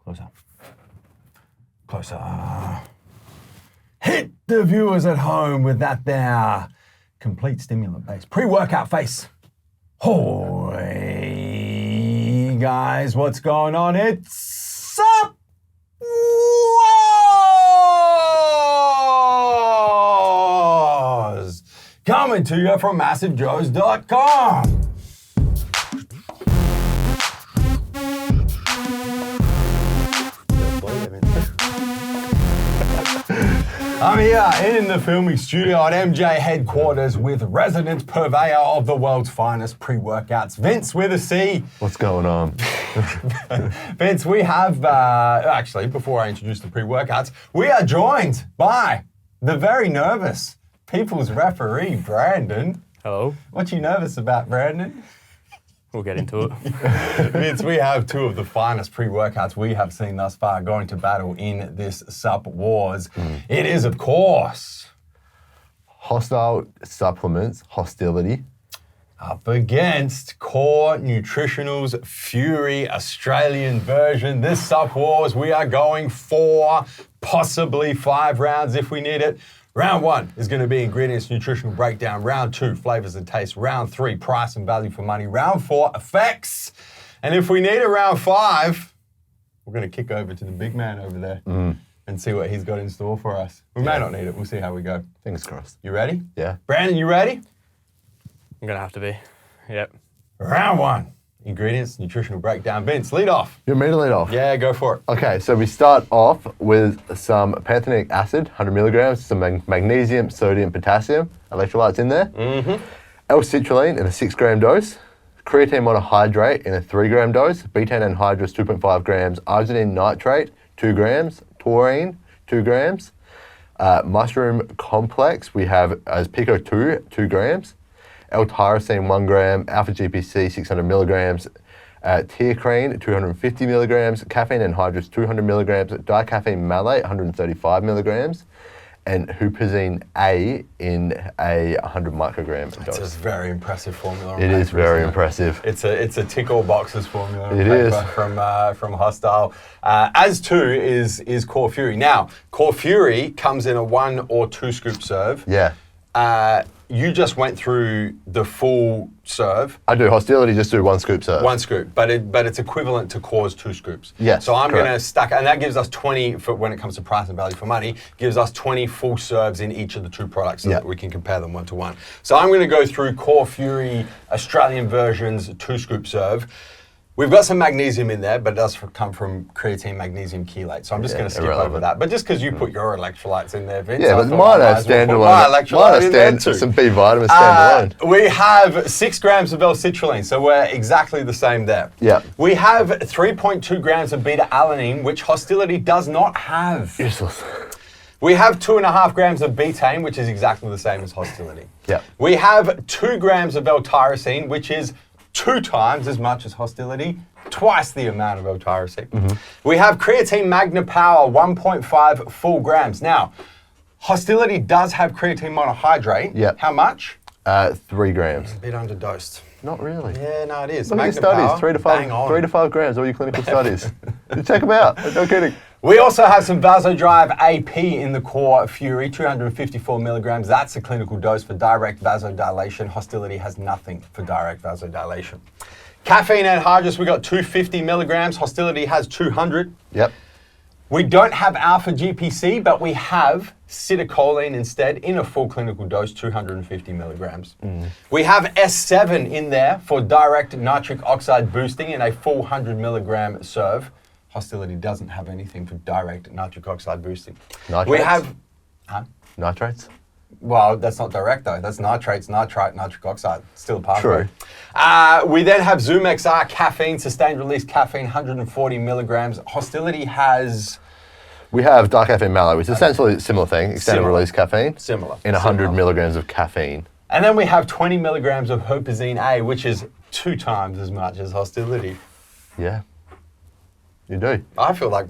Closer. Closer. Hit the viewers at home with that there complete stimulant-based pre-workout face. Hey guys, what's going on? It's Sup Wars! Coming to you from MassiveJoes.com. I'm here in the filming studio at MJ headquarters with resident purveyor of the world's finest pre-workouts, Vince with a C. What's going on? Vince, we have, actually, before I introduce the pre-workouts, we are joined by the very nervous people's referee, Brandon. Hello. What you nervous about, Brandon? We'll get into it. Vince, we have two of the finest pre-workouts we have seen thus far going to battle in this Sup Wars. It is, of course, Hosstile Supplements Hosstility up against Core Nutritional's Fury Australian version. This Sup Wars, we are going 4, possibly 5 rounds if we need it. Round 1 is going to be ingredients, nutritional breakdown. Round 2, flavors and taste. Round 3, price and value for money. Round 4, effects. And if we need a round 5, we're going to kick over to the big man over there and see what he's got in store for us. We may not need it. We'll see how we go. Fingers crossed. You ready? Yeah. Brandon, you ready? I'm going to have to be. Yep. Round 1, ingredients, nutritional breakdown. Vince, lead off. You want me to lead off? Yeah, go for it. Okay, so we start off with some pantothenic acid, 100 milligrams, some magnesium, sodium, potassium, electrolytes in there. L-citrulline in a 6-gram dose. Creatine monohydrate in a 3-gram dose. Betaine anhydrous, 2.5 grams. Arginine nitrate, 2 grams. Taurine, 2 grams. Mushroom complex, we have as Pico 2 grams. L-tyrosine, 1 gram. Alpha-GPC, 600 milligrams. Teacrine, 250 milligrams. Caffeine anhydrous, 200 milligrams. Dicaffeine malate, 135 milligrams. And huperzine A in a 100 microgram dose. It's a very impressive formula. It is very impressive. It's a tick all boxes formula. It is. From Hosstile. As too is Core Fury. Now, Core Fury comes in a 1 or 2 scoop serve. Yeah. You just went through the full serve. I do. Hosstility just do 1 scoop serve. 1 scoop, but it's equivalent to Core's 2 scoops. Yes, so I'm correct. going to stack, and that gives us 20, for when it comes to price and value for money, gives us 20 full serves in each of the 2 products so that we can compare them 1 to 1. So I'm going to go through Core Fury Australian version's 2 scoop serve. We've got some magnesium in there, but it does come from creatine magnesium chelate. So I'm just going to skip over that. But just because you put your electrolytes in there, Vince. Yeah, but mine are standalone. Some B vitamins standalone. We have 6 grams of L-citrulline, so we're exactly the same there. Yeah. We have 3.2 grams of beta-alanine, which Hosstility does not have. Useless. We have 2.5 grams of betaine, which is exactly the same as Hosstility. Yeah. We have 2 grams of L-tyrosine, which is 2 times as much as Hosstility, twice the amount of L-tyrosine. We have creatine magna power, 1.5 full grams. Now, Hosstility does have creatine monohydrate. Yeah. How much? 3 grams. A bit underdosed. Not really. Yeah, no, it is. Look at your Magna studies, power, 3 to 5 grams, all your clinical studies. Check them out, no kidding. We also have some Vasodrive AP in the Core Fury, 254 milligrams. That's a clinical dose for direct vasodilation. Hosstility has nothing for direct vasodilation. Caffeine anhydrous, we got 250 milligrams. Hosstility has 200. Yep. We don't have alpha GPC, but we have citicoline instead in a full clinical dose, 250 milligrams. We have S7 in there for direct nitric oxide boosting in a full 100 milligram serve. Hosstility doesn't have anything for direct nitric oxide boosting. Nitrates? We have... Nitrates? Well, that's not direct though. That's nitrates, nitrite, nitric oxide. Still a pathway. True. We then have Zoom XR caffeine, sustained release caffeine, 140 milligrams. Hosstility has... We have dicaffeine malate, which is essentially a similar thing, extended release caffeine. Similar. In 100 milligrams of caffeine. And then we have 20 milligrams of huperzine A, which is 2 times as much as Hosstility. Yeah. You do. I feel like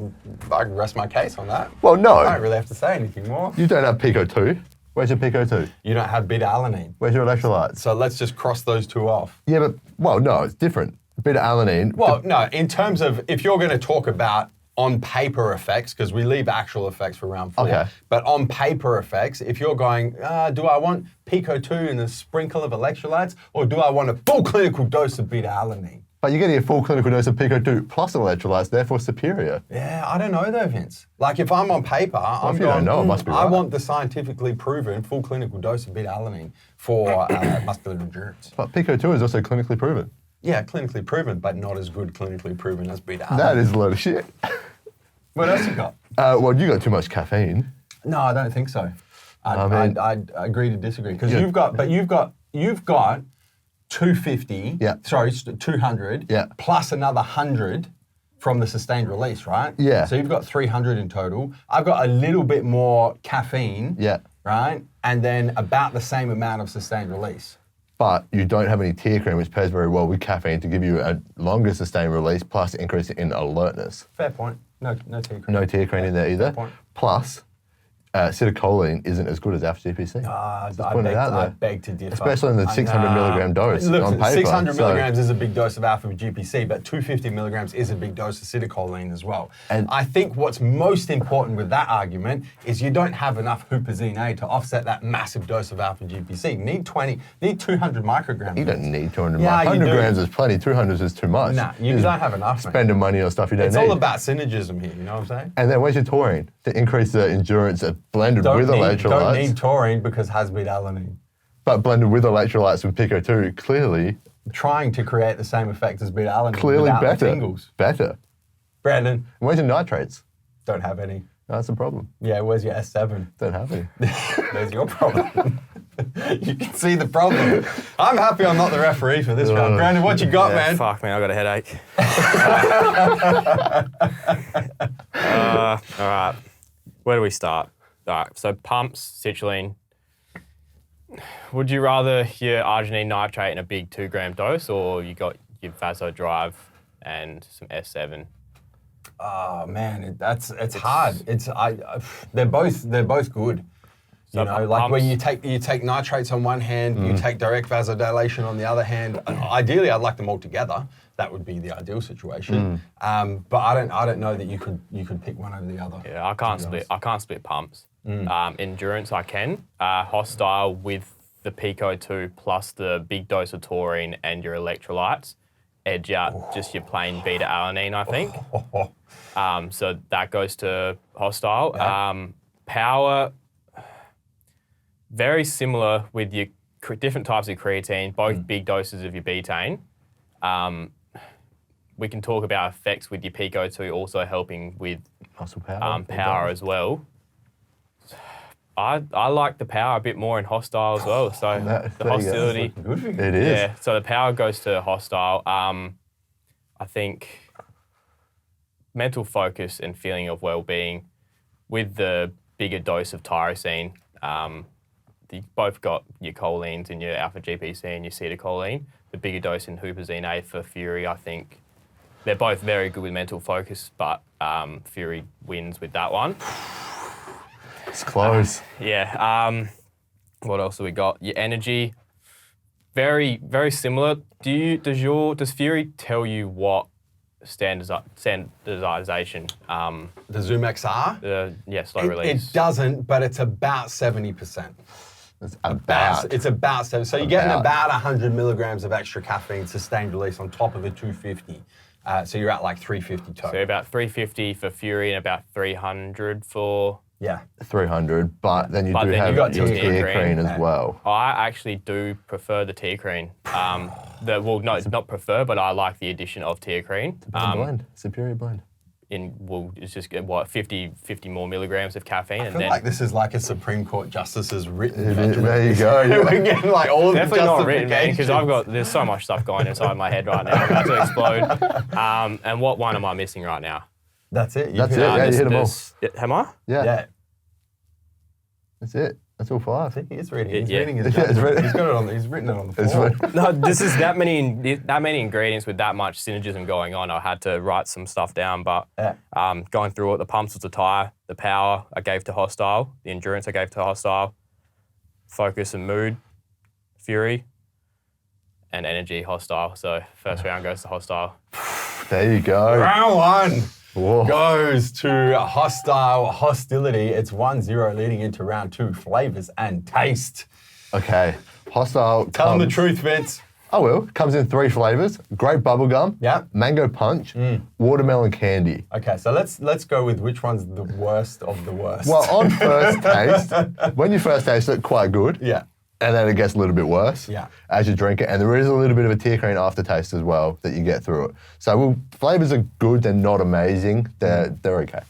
I can rest my case on that. Well, no. I don't really have to say anything more. You don't have Pico 2. Where's your Pico 2? You don't have beta-alanine. Where's your electrolytes? So let's just cross those 2 off. Yeah, but, well, no, it's different. Beta-alanine. Well, no, in terms of, if you're going to talk about on paper effects, because we leave actual effects for round 4. Okay. But on paper effects, if you're going, do I want Pico 2 and a sprinkle of electrolytes, or do I want a full clinical dose of beta-alanine? But you're getting a full clinical dose of Pico 2 plus electrolytes, therefore superior. Yeah, I don't know though, Vince. Like if I'm on paper, I'm if you don't know, it must be I right. want the scientifically proven full clinical dose of beta-alanine for muscular endurance. But Pico 2 is also clinically proven. Yeah, clinically proven, but not as good clinically proven as beta-alanine. That is a load of shit. What else you got? Well, you got too much caffeine. No, I don't think so. I'd agree to disagree because Yeah. you've got 250. Yeah. Sorry, 200. Yeah. Plus another 100 from the sustained release, right? Yeah. So you've got 300 in total. I've got a little bit more caffeine. Yeah. Right, and then about the same amount of sustained release. But you don't have any tear which pairs very well with caffeine to give you a longer sustained release plus increase in alertness. Fair point. No tear cream. No tear in there either. point. Plus, acetylcholine isn't as good as alpha-GPC. I beg to differ. Especially in the 600 milligram dose Look, on paper. 600 milligrams is a big dose of alpha-GPC, but 250 milligrams is a big dose of acetylcholine as well. And I think what's most important with that argument is you don't have enough huperzine A to offset that massive dose of alpha-GPC. Need 200 micrograms. You don't need 200 Yeah, you 100 do. grams is plenty, 200 is too much. Nah, you don't have enough, mate. Spending money on stuff you don't It's need. all about synergism here, you know what I'm saying? And then where's your taurine? To increase the endurance blended with electrolytes. Don't need taurine because has beta-alanine. But blended with electrolytes with Pico 2, clearly Trying to create the same effect as beta-alanine clearly without the better. tingles. Better. Brandon, Where's your nitrates? don't have any. That's the problem. Yeah, where's your S7? Don't have any. There's your problem. You can see the problem. I'm happy I'm not the referee for this round. Brandon, what you got, man? Fuck, man, I got a headache. All right, where do we start? All right, so pumps, citrulline. Would you rather your arginine nitrate in a big 2 gram dose, or you got your vasodrive and some S7? Oh man, it's hard. They're both good. So You know, like pumps- when you take nitrates on one hand, you take direct vasodilation on the other hand. Ideally, I'd like them all together. That would be the ideal situation. But I don't know that you could pick one over the other. Yeah, I can't split pumps. Endurance I can. Hostile with the Pico 2 plus the big dose of taurine and your electrolytes. Edge out just your plain beta-alanine, I think. So that goes to Hostile. Yeah. Power, very similar with your different types of creatine, both big doses of your betaine. We can talk about effects with your Pico 2 also helping with Muscle power. power as well. I like the power a bit more in Hostile as well. So There the you go. hostility. Good for you. It is. Yeah, so the power goes to Hostile. I think mental focus and feeling of well-being with the bigger dose of tyrosine. You both got your cholines and your alpha-GPC and your acetylcholine. The bigger dose in huperzine A for Fury, I think. They're both very good with mental focus, but Fury wins with that one. It's close. Yeah. What else have we got? Your energy, very very similar. Does Fury tell you what standardization? The Zoom XR? Slow release. It doesn't, but it's about 70%. It's It's about 70. So you're getting about 100 milligrams of extra caffeine sustained release on top of the 250. So you're at like 350 total. So about 350 for Fury and about 300 for. Yeah. 300, but then you But do then have you got your tear cream cream. as well. I actually do prefer the teacrine. Not prefer, but I like the addition of teacrine. Blend, superior blend. It's just 50 more milligrams of caffeine, I and feel then like this is like a Supreme Court justice's written. There you go. We're getting like all of the definitely not written, man, because justifications. there's so much stuff going inside my head right now. I'm about to explode. And what one am I missing right now? That's it. That's it. Yeah, you hit them all. Am I? Yeah. That's it. That's all 5. I think he is reading. He's Yeah. reading his Yeah, it's ready. He's got it on. He's written it on the It's floor. fine. No, this is that many ingredients with that much synergism going on. I had to write some stuff down, but Yeah. going through it, the pumps was the tire, the power I gave to Hostile, the endurance I gave to Hostile, focus and mood, Fury, and energy Hostile. So first round goes to Hostile. There you go. Round 1. Whoa. goes to Hostile Hosstility. It's 1-0 leading into round 2. Flavors and taste. Okay. Hostile. Tell them the truth, Vince. I will. Comes in 3 flavors: grape bubblegum, mango punch, watermelon candy. Okay, so let's go with which one's the worst of the worst. Well, on first taste, when you first taste it, quite good. Yeah. And then it gets a little bit worse as you drink it. And there is a little bit of a tear cream aftertaste as well that you get through it. So flavors are good. They're not amazing. They're okay.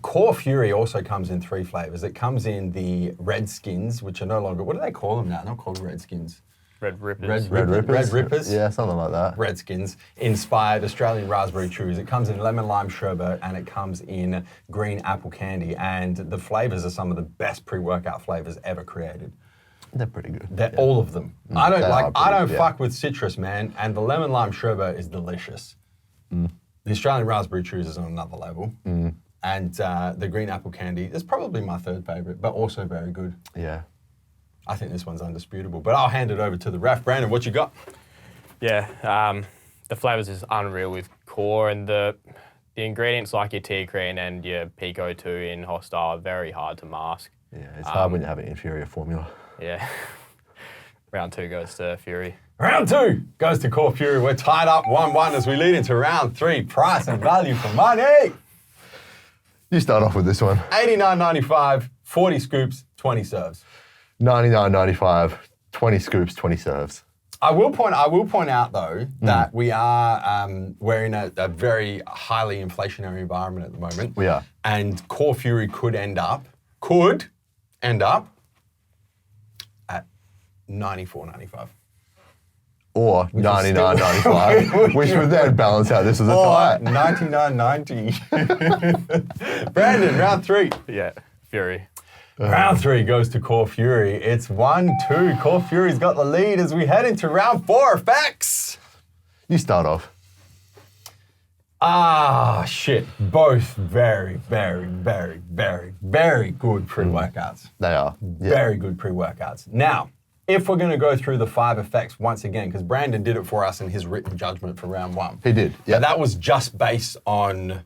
Core Fury also comes in 3 flavors. It comes in the red skins, which are no longer, what do they call them now? They're not called red skins. Red Rippers. Red Rippers? Red Rippers. Yeah, something like that. Red skins. Inspired Australian Raspberry Chews. It comes in lemon lime sherbet and it comes in green apple candy. And the flavors are some of the best pre-workout flavors ever created. They're pretty good. They're all of them. I don't pretty, fuck with citrus, man. And the lemon lime sherbet is delicious. The Australian Raspberry Chews is on another level. And the green apple candy is probably my 3rd favorite, but also very good. Yeah. I think this one's undisputable, but I'll hand it over to the ref. Brandon, what you got? Yeah, the flavors is unreal with Core, and the ingredients like your tea cream and your Pico 2 in Hostile are very hard to mask. Yeah, it's hard when you have an inferior formula. Yeah. Round 2 goes to Fury. Round 2 goes to Core Fury. We're tied up 1-1 as we lead into round 3. Price and value for money. You start off with this one. $89.95, 40 scoops, 20 serves. $99.95, 20 scoops, 20 serves. I will point out though that we're in a very highly inflationary environment at the moment. We are. And Core Fury could end up at $94.95. Or $99.95, which would then balance out this as a tie. $99.90. Brandon, round 3. Yeah, Fury. Round 3 goes to Core Fury. It's 1-2. Core Fury's got the lead as we head into round 4. Effects. You start off. Shit. Both very, very, very, very, very good pre-workouts. They are. Yeah. Very good pre-workouts. Now, if we're going to go through the 5 effects once again, because Brandon did it for us in his written judgment for round 1. He did. Yeah. But that was just based on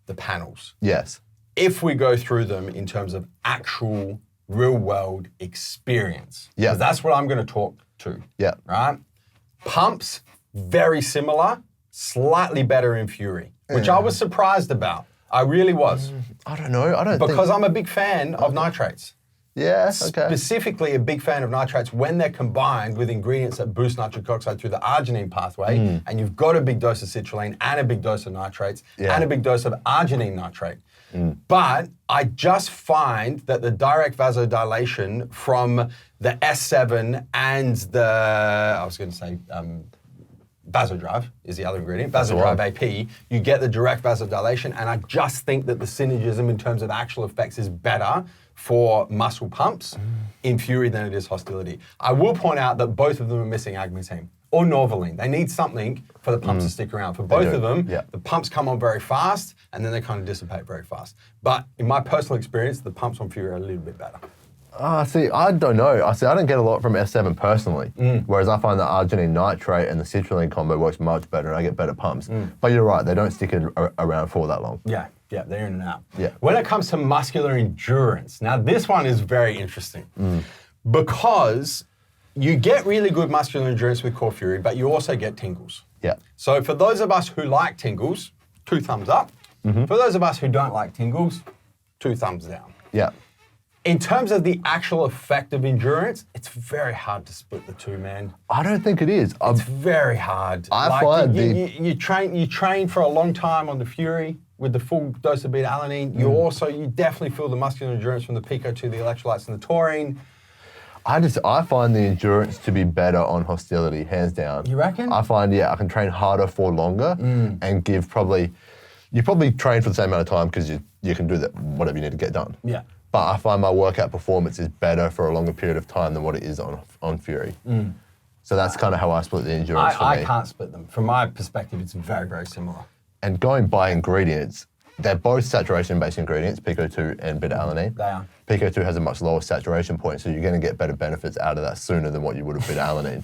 the panels. Yes. If we go through them in terms of actual real-world experience, because that's what I'm going to talk to. Yeah. Right? Pumps, very similar, slightly better in Fury, which I was surprised about. I really was. I don't know. Because I'm a big fan of nitrates. Yeah, okay. Specifically a big fan of nitrates when they're combined with ingredients that boost nitric oxide through the arginine pathway, and you've got a big dose of citrulline and a big dose of nitrates and a big dose of arginine nitrate. But I just find that the direct vasodilation from the S7 and Vasodrive is the other ingredient, Vasodrive AP, you get the direct vasodilation, and I just think that the synergism in terms of actual effects is better for muscle pumps in Fury than it is Hostility. I will point out that both of them are missing agmatine or norvaline. They need something for the pumps to stick around. For both of them, the pumps come on very fast and then they kind of dissipate very fast. But in my personal experience, the pumps on Fury are a little bit better. See, I don't know. I don't get a lot from S7 personally, whereas I find the arginine nitrate and the citrulline combo works much better and I get better pumps. But you're right, they don't stick around for that long. Yeah, they're in and out. Yeah. When it comes to muscular endurance, now this one is very interesting because you get really good muscular endurance with Core Fury, but you also get tingles. Yeah. So for those of us who like tingles, 2 thumbs up. For those of us who don't like tingles, 2 thumbs down. Yeah. In terms of the actual effect of endurance, it's very hard to split the two, man. I don't think it is. It's very hard. I find you train for a long time on the Fury with the full dose of beta-alanine. You definitely feel the muscular endurance from the Pico to the electrolytes and the taurine. I find the endurance to be better on Hostility, hands down. You reckon? I find, I can train harder for longer and give you probably train for the same amount of time because you can do that, whatever you need to get done. Yeah. But I find my workout performance is better for a longer period of time than what it is on Fury. So that's kind of how I split the endurance for me. I can't split them. From my perspective, it's very, very similar. And going by ingredients, they're both saturation-based ingredients, Pico 2 and beta-alanine. They are. Pico 2 has a much lower saturation point, so you're going to get better benefits out of that sooner than what you would have beta-alanine.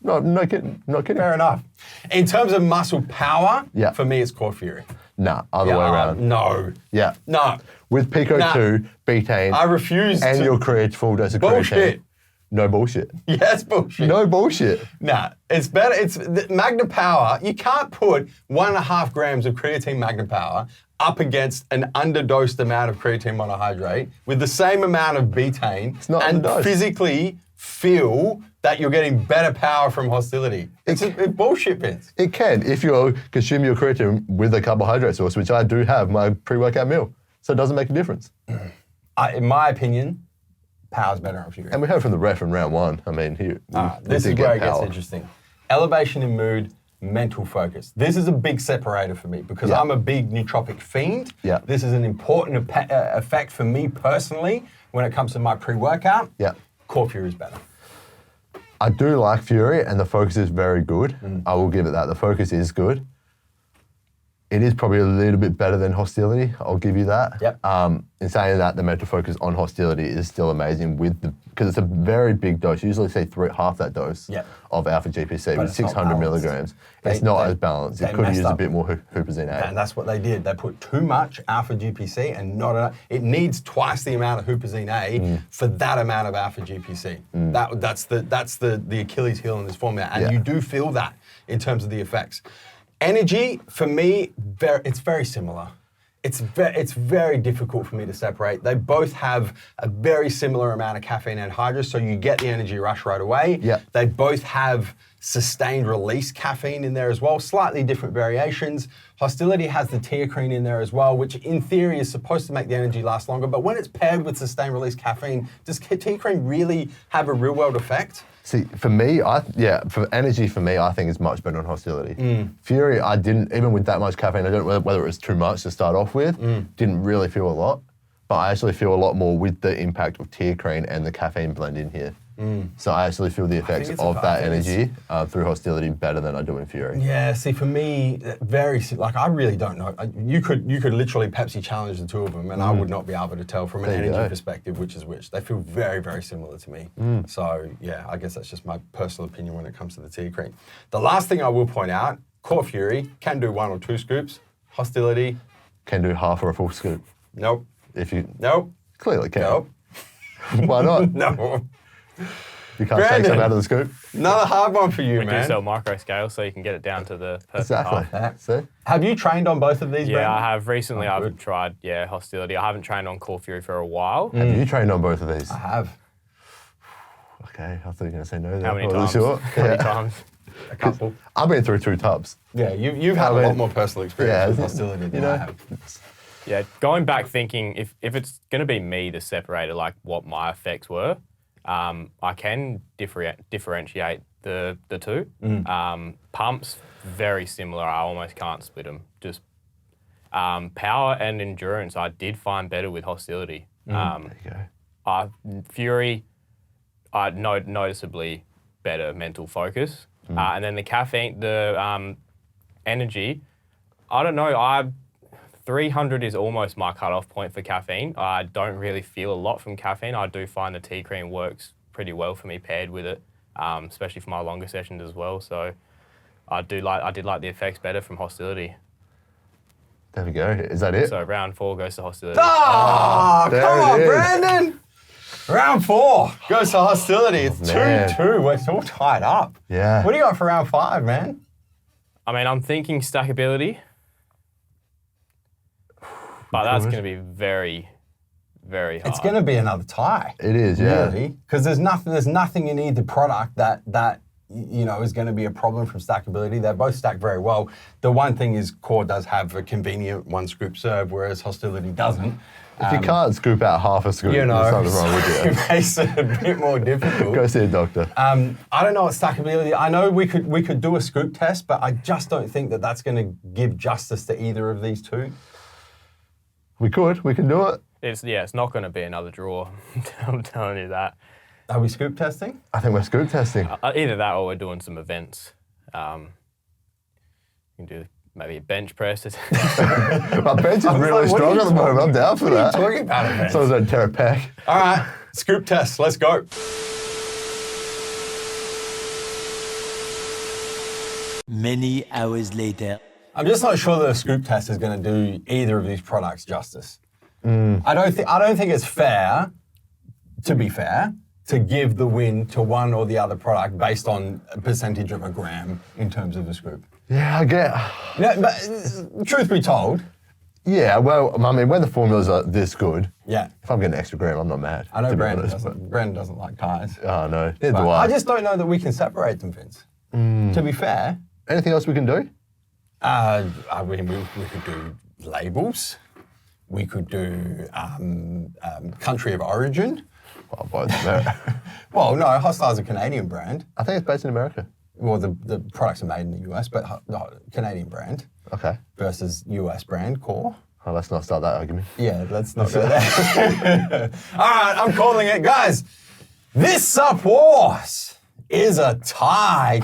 No kidding. Fair enough. In terms of muscle power, for me, it's Core Fury. Nah, other way around. No. Yeah. No. With Pico 2, betaine, I refuse and to. your full dose of Bullshit. creatine. No bullshit. Yes, bullshit. No bullshit. Nah, it's better. It's Magna Power. You can't put 1.5 grams of creatine Magna Power up against an underdosed amount of creatine monohydrate with the same amount of betaine and underdosed. physically feel that you're getting better power from Hostility. It's bullshit, Vince. It can if you consume your creatine with a carbohydrate source, which I do have my pre-workout meal. So it doesn't make a difference. In my opinion, power's better on Fury. And we heard from the ref in round 1. I mean, This is where it gets interesting. Elevation in mood, mental focus. This is a big separator for me because I'm a big nootropic fiend. Yeah. This is an important effect for me personally when it comes to my pre-workout. Yeah. Core Fury is better. I do like Fury, and the focus is very good. I will give it that. The focus is good. It is probably a little bit better than Hostility. I'll give you that. Yep. In saying that, the mental focus on Hostility is still amazing because it's a very big dose. Usually say half that dose of alpha GPC with 600 milligrams. It's not as balanced. It could use a bit more huperzine A. And that's what they did. They put too much alpha GPC and not enough. It needs twice the amount of huperzine A for that amount of alpha GPC. That's the Achilles heel in this formula. And you do feel that in terms of the effects. Energy, for me, it's very similar. It's very difficult for me to separate. They both have a very similar amount of caffeine anhydrous, so you get the energy rush right away. Yep. They both have sustained release caffeine in there as well, slightly different variations. Hostility has the teocrine in there as well, which in theory is supposed to make the energy last longer, but when it's paired with sustained release caffeine, does teocrine really have a real world effect? See, for me, for energy, for me, I think it's much better on Hostility. Fury, I didn't, even with that much caffeine, I don't know whether it was too much to start off with, didn't really feel a lot, but I actually feel a lot more with the impact of teocrine and the caffeine blend in here. So I actually feel the effects of that energy through Hostility better than I do in Fury. Yeah, see, for me, I really don't know. You could literally Pepsi challenge the two of them, and I would not be able to tell from an energy perspective which is which. They feel very, very similar to me. So, yeah, I guess that's just my personal opinion when it comes to the teocrine. The last thing I will point out, Core Fury can do 1 or 2 scoops. Hostility can do half or a full scoop. Nope. Nope. Clearly can. Nope. Why not? No. You can't take some out of the scoop? Another hard one for you, we man. do sell micro scale, so you can get it down to the perfect Exactly. half. See? Have you trained on both of these, Yeah, Brandon? I have. Recently, I've tried, Hostility. I haven't trained on Core Fury for a while. Have you trained on both of these? I have. Okay, I thought you were going to say no there. How many I wasn't times? Sure. How many times? A couple. I've been through 2 tubs. Yeah, you've had a lot more personal experience with Hostility than I have. Yeah, going back thinking, if it's going to be me to separate like what my effects were, I can differentiate the two. Pumps, very similar. I almost can't split them. Just power and endurance, I did find better with Hostility. There you go. Fury, noticeably better mental focus. And then the caffeine, the energy, I don't know, 300 is almost my cutoff point for caffeine. I don't really feel a lot from caffeine. I do find the teocrine works pretty well for me paired with it, especially for my longer sessions as well. So I did like the effects better from Hostility. There we go. Is that it? So round 4 goes to Hostility. Oh, there come it on, is. Brandon. Round 4 goes to Hostility. It's man. 2-2. We're all tied up. Yeah. What do you got for round 5, man? I mean, I'm thinking stackability, but that's going to be very, very hard. It's going to be another tie. It is, yeah. Really, because there's nothing in either product that is going to be a problem from stackability. They're both stacked very well. The one thing is Core does have a convenient 1 scoop serve, whereas Hostility doesn't. If you can't scoop out half a scoop, there's something wrong with you. It makes it a bit more difficult. Go see a doctor. I don't know what stackability. I know we could do a scoop test, but I just don't think that that's going to give justice to either of these two. We can do it. It's not going to be another draw. I'm telling you that. Are we scoop testing? I think we're scoop testing. Either that or we're doing some events. You can do maybe a bench press. My bench is really strong at the moment. I'm down for that. What are you talking about, events? Someone's going to tear a pec. All right, scoop test. Let's go. Many hours later. I'm just not sure that a scoop test is going to do either of these products justice. I don't think it's fair, to be fair, to give the win to one or the other product based on a percentage of a gram in terms of the scoop. Yeah, I get. Yeah, but truth be told. Yeah, well, I mean, when the formulas are this good, Yeah. if I'm getting an extra gram, I'm not mad. I know to be Brandon honest, doesn't like tires. Oh, no. Neither But do I I. just don't know that we can separate them, Vince. To be fair, Anything else we can do? I mean, we could do labels. We could do country of origin. Well, both America. Well, no, Hostile's a Canadian brand. I think it's based in America. Well, the products are made in the US, but Canadian brand Okay. versus US brand core. Oh, let's not start that argument. Yeah, let's not go there. All right, I'm calling it. Guys, this Sup Wars is a tie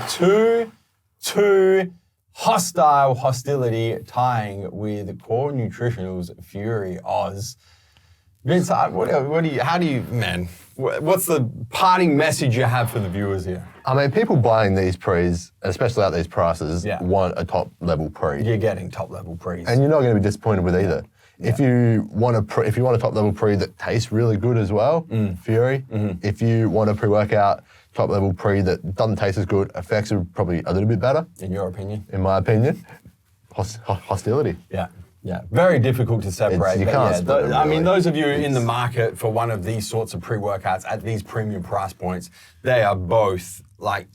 2-2 Hostile Hosstility tying with Core Nutritionals Fury Oz. Vince, what's the parting message you have for the viewers here? I mean, people buying these pre's, especially at these prices, want a top level pre. You're getting top level pre's. And you're not going to be disappointed with either. Yeah. If you want a top level pre that tastes really good as well, Fury. If you want a pre-workout top level pre that doesn't taste as good, effects are probably a little bit better. In your opinion? In my opinion, Hostility. Yeah. Yeah, very difficult to separate. You can't split them, I mean, really. those of you in the market for one of these sorts of pre-workouts at these premium price points, they are both like,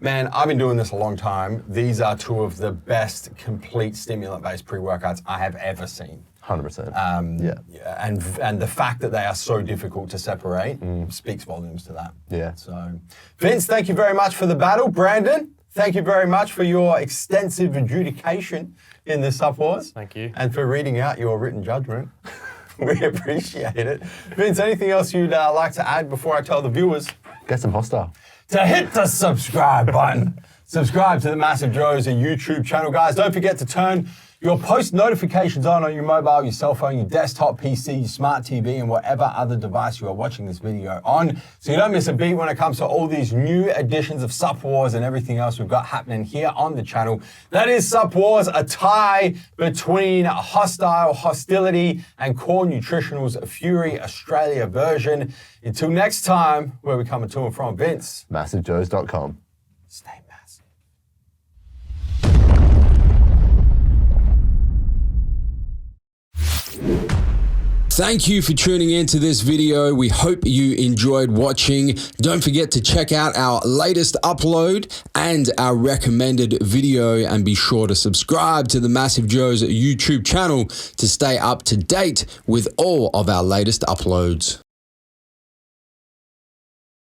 man, I've been doing this a long time. These are two of the best complete stimulant-based pre-workouts I have ever seen. 100%. Yeah. And the fact that they are so difficult to separate speaks volumes to that. Yeah. So, Vince, thank you very much for the battle. Brandon, thank you very much for your extensive adjudication in the Sup Wars. Thank you. And for reading out your written judgment. We appreciate it. Vince, anything else you'd like to add before I tell the viewers? Get some Hostile. To hit the subscribe button. Subscribe to the MassiveJoes YouTube channel. Guys, don't forget to turn your post notifications on your mobile, your cell phone, your desktop PC, your smart TV, and whatever other device you are watching this video on, so you don't miss a beat when it comes to all these new editions of Sup Wars and everything else we've got happening here on the channel. That is Sup Wars, a tie between Hostile Hosstility and Core Nutritionals Fury Australia version. Until next time, where we coming to and from, Vince. MassiveJoes.com. Stay massive. Thank you for tuning in to this video. We hope you enjoyed watching. Don't forget to check out our latest upload and our recommended video, and be sure to subscribe to the MassiveJoes YouTube channel to stay up to date with all of our latest uploads.